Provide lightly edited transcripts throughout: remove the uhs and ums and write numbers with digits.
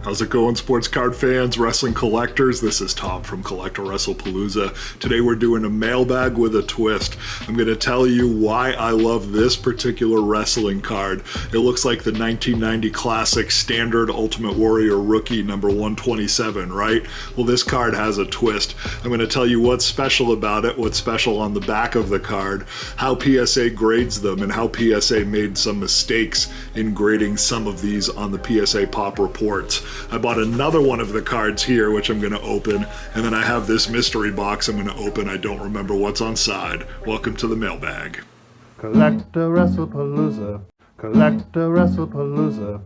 How's it going, sports card fans, wrestling collectors? This is Tom from CollectAWrestlePalooza. Today we're doing a mailbag with a twist. I'm going to tell you why I love this particular wrestling card. It looks like the 1990 classic standard Ultimate Warrior rookie number 127, right? Well, this card has a twist. I'm going to tell you what's special about it, what's special on the back of the card, how PSA grades them, and how PSA made some mistakes in grading some of these on the PSA Pop reports. I bought another one of the cards here, which I'm going to open, and then I have this mystery box I'm going to open. I don't remember what's on side. Welcome to the mailbag. CollectAWrestlePalooza. CollectAWrestlePalooza.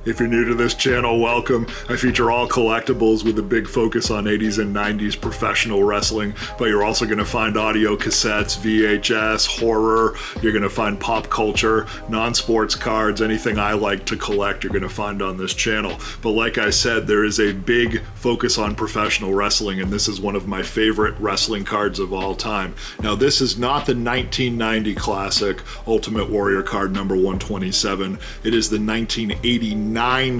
If you're new to this channel, welcome. I feature all collectibles with a big focus on 80s and 90s professional wrestling, but you're also going to find audio cassettes, VHS, horror, you're going to find pop culture, non-sports cards, anything I like to collect you're going to find on this channel. But like I said, there is a big focus on professional wrestling, and this is one of my favorite wrestling cards of all time. Now, this is not the 1990 classic Ultimate Warrior card number 127. It is the 1989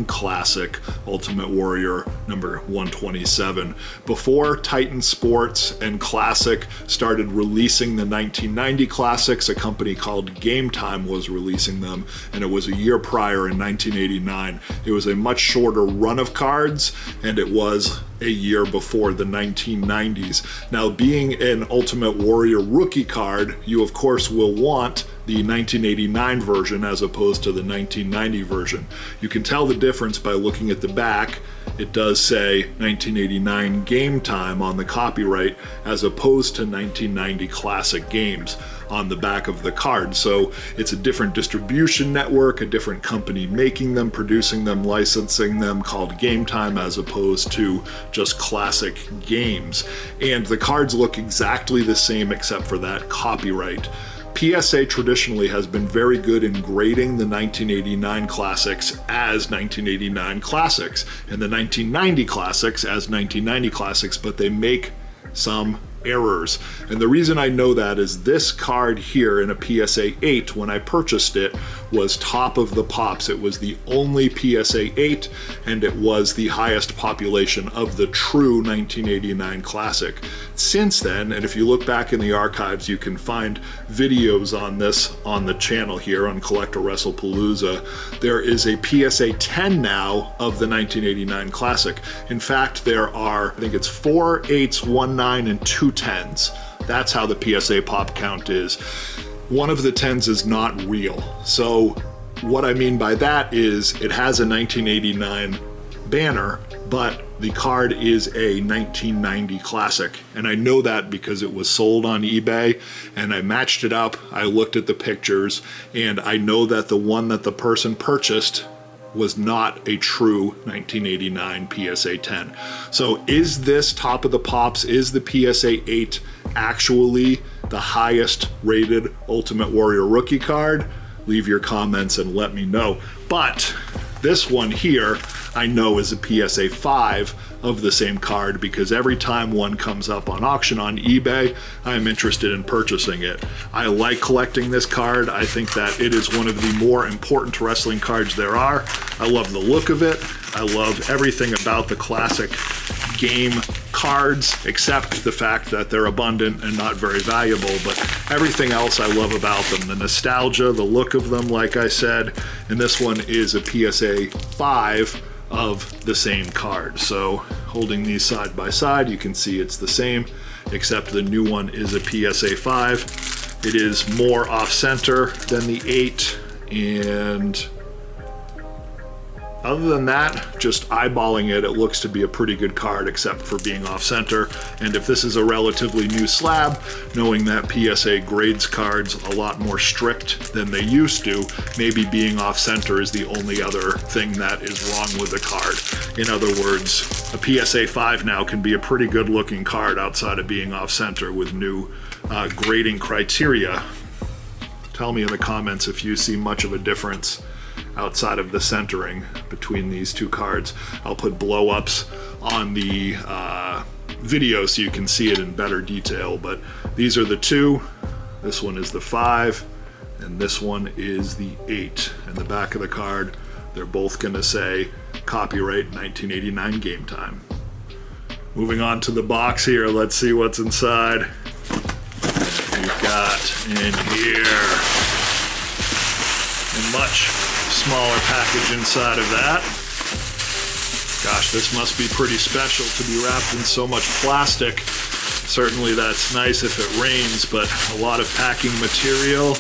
classic Ultimate Warrior number 127. Before Titan Sports and Classic started releasing the 1990 classics, a company called Gametime was releasing them, and it was a year prior in 1989. It was a much shorter run of cards, and it was a year before the 1990s. Now, being an Ultimate Warrior rookie card, you of course will want the 1989 version as opposed to the 1990 version. You can tell the difference by looking at the back. It does say 1989 Game Time on the copyright as opposed to 1990 Classic Games on the back of the card. So it's a different distribution network, a different company making them, producing them, licensing them, called Game Time as opposed to just Classic Games. And the cards look exactly the same except for that copyright. PSA traditionally has been very good in grading the 1989 classics as 1989 classics and the 1990 classics as 1990 classics, but they make some errors. And the reason I know that is this card here in a PSA 8, when I purchased it, was top of the pops. It was the only PSA 8, and it was the highest population of the true 1989 classic. Since then, and if you look back in the archives, you can find videos on this on the channel here on CollectAWrestlePalooza. There is a PSA 10 now of the 1989 classic. In fact, there are, I think it's 4 8s, 1 9, and 2 10s. That's how the PSA pop count is. One of the 10s is not real. So what I mean by that is it has a 1989 banner, but the card is a 1990 classic. And I know that because it was sold on eBay and I matched it up. I looked at the pictures and I know that the one that the person purchased was not a true 1989 PSA 10. So is this top of the pops? Is the PSA 8 actually the highest rated Ultimate Warrior rookie card? Leave your comments and let me know. But this one here I know is a PSA 5 of the same card because every time one comes up on auction on eBay, I'm interested in purchasing it. I like collecting this card. I think that it is one of the more important wrestling cards there are. I love the look of it. I love everything about the classic game cards, except the fact that they're abundant and not very valuable, but everything else I love about them. The nostalgia, the look of them, like I said, and this one is a PSA 5 of the same card. So holding these side by side, you can see it's the same, except the new one is a PSA 5. It is more off-center than the 8, and other than that, just eyeballing it, it looks to be a pretty good card except for being off-center. And if this is a relatively new slab, knowing that PSA grades cards a lot more strict than they used to, maybe being off-center is the only other thing that is wrong with the card. In other words, a PSA 5 now can be a pretty good looking card outside of being off-center with new grading criteria. Tell me in the comments if you see much of a difference outside of the centering between these two cards. I'll put blow-ups on the video so you can see it in better detail, but these are the two. This one is the 5 and this one is the 8. And the back of the card, they're both going to say Copyright 1989 Gametime. Moving on to the box here, let's see what's inside. We've got in here a much smaller package inside of that. Gosh, this must be pretty special to be wrapped in so much plastic. Certainly that's nice if it rains, but a lot of packing material.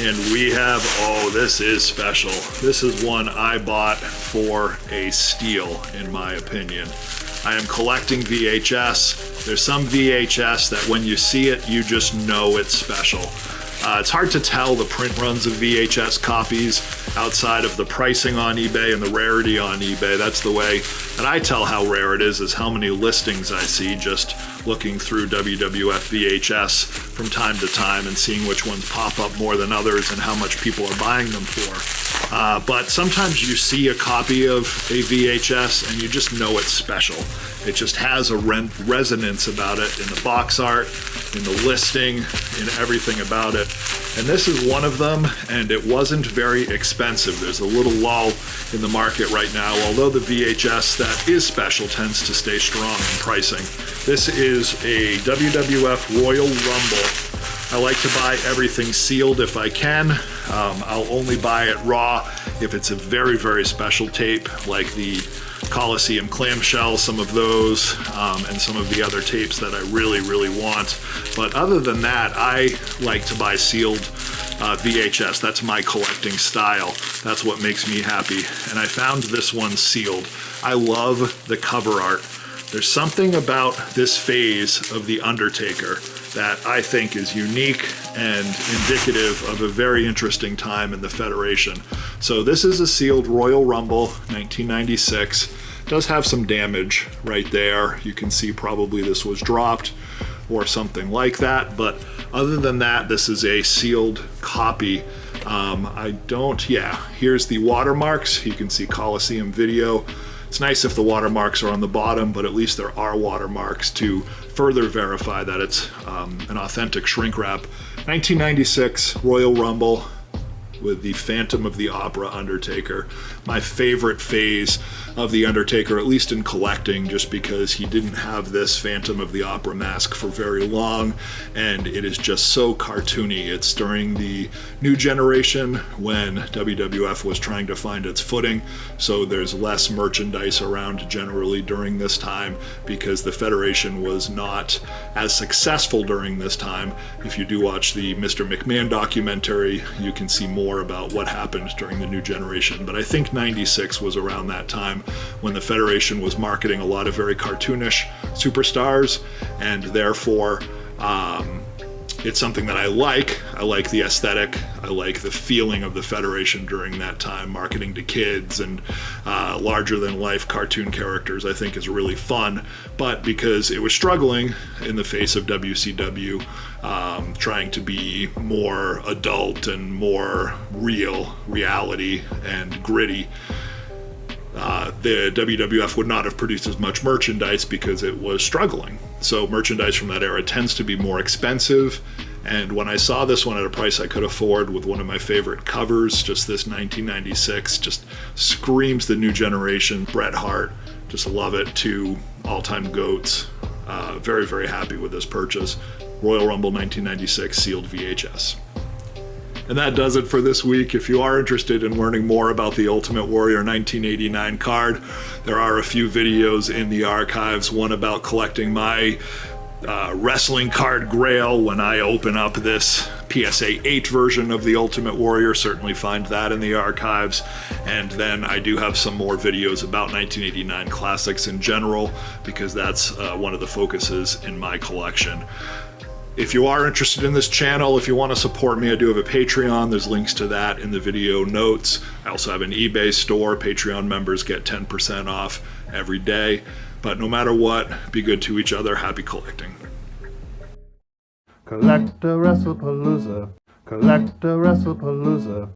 And we have, oh, this is special. This is one I bought for a steal, in my opinion. I am collecting VHS. There's some VHS that when you see it, you just know it's special. It's hard to tell the print runs of VHS copies outside of the pricing on eBay and the rarity on eBay. That's the way that I tell how rare it is how many listings I see just looking through WWF VHS from time to time and seeing which ones pop up more than others and how much people are buying them for. But sometimes you see a copy of a VHS and you just know it's special. It just has a resonance about it in the box art, in the listing, in everything about it. And this is one of them, and it wasn't very expensive. There's a little lull in the market right now, although the VHS that is special tends to stay strong in pricing. This is a WWF Royal Rumble. I like to buy everything sealed if I can. I'll only buy it raw if it's a very, very special tape, like the Coliseum clamshell, some of those, and some of the other tapes that I really, really want. But other than that, I like to buy sealed VHS. That's my collecting style. That's what makes me happy. And I found this one sealed. I love the cover art. There's something about this phase of The Undertaker that I think is unique and indicative of a very interesting time in the Federation. So this is a sealed Royal Rumble, 1996. Does have some damage right there. You can see probably this was dropped or something like that, but other than that, this is a sealed copy. Here's the watermarks. You can see Coliseum video. It's nice if the watermarks are on the bottom, but at least there are watermarks to further verify that it's an authentic shrink wrap. 1996 Royal Rumble with the Phantom of the Opera Undertaker. My favorite phase of the Undertaker, at least in collecting, just because he didn't have this Phantom of the Opera mask for very long, and it is just so cartoony. It's during the New Generation when WWF was trying to find its footing, so there's less merchandise around generally during this time because the Federation was not as successful during this time. If you do watch the Mr. McMahon documentary, you can see more about what happened during the New Generation, but I think 96 was around that time when the Federation was marketing a lot of very cartoonish superstars, and therefore it's something that I like. I like the aesthetic. I like the feeling of the Federation during that time, marketing to kids and larger-than-life cartoon characters, I think is really fun. But because it was struggling in the face of WCW, trying to be more adult and more reality and gritty, the WWF would not have produced as much merchandise because it was struggling. So merchandise from that era tends to be more expensive, and when I saw this one at a price I could afford with one of my favorite covers, just this 1996, just screams the New Generation, Bret Hart, just love it, two all-time GOATs. Very, very happy with this purchase. Royal Rumble 1996 sealed VHS. And that does it for this week. If you are interested in learning more about the Ultimate Warrior 1989 card, there are a few videos in the archives, one about collecting my wrestling card grail when I open up this PSA 8 version of the Ultimate Warrior. Certainly find that in the archives. And then I do have some more videos about 1989 classics in general, because that's one of the focuses in my collection. If you are interested in this channel, if you want to support me, I do have a Patreon. There's links to that in the video notes. I also have an eBay store. Patreon members get 10% off every day. But no matter what, be good to each other. Happy collecting. CollectAWrestlePalooza. CollectAWrestlePalooza.